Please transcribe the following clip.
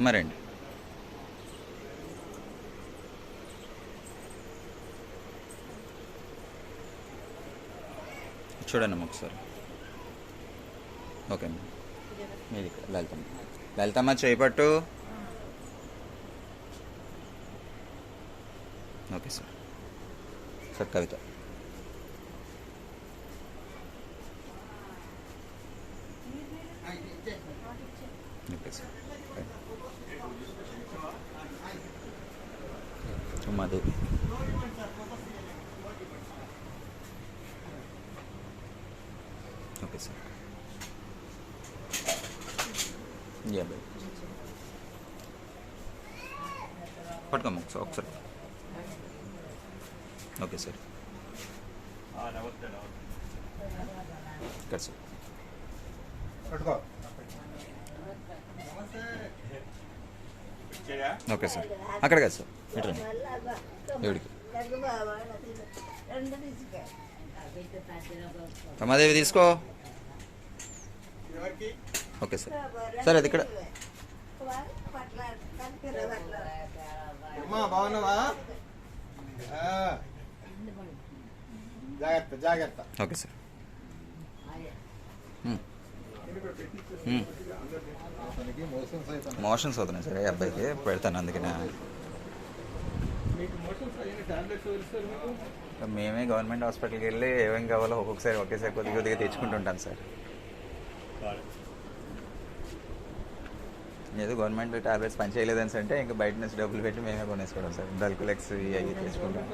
మరండి చూడండి ఒకసారి. ఓకే అమ్మా, మీది లలితమ్మ. లలితమ్మ చేపట్టు. Okay sir. Sir Kavitha. Okay sir. Umadevi. Okay sir. పట్టుకోమ్మ ఒకసారి. Okay sir. ఇక్కడ సార్ ఓకే సార్. అక్కడ కదా సార్, ఎట్లా ఎవడికి రమాదేవి తీసుకో. Okay sir. సార్ అది ఇక్కడ బాగున్నావా? జాగ్రత్త జాగ్రత్త. Okay sir. మోషన్స్ అవుతున్నాయి సార్, అబ్బాయికి పెడతాను అందుకనే. మేమే గవర్నమెంట్ హాస్పిటల్కి వెళ్ళి ఏమేం కావాలో ఒకేసారి కొద్దిగా తెచ్చుకుంటుంటాం సార్. ఏదో గవర్నమెంట్ టాబ్లెట్స్ పని చేయలేదని అంటే ఇంకా బయట నుంచి డబ్బులు పెట్టి మేమే కొనేసుకోవడం సార్. డల్కులెక్స్ అవి తెచ్చుకుంటాం.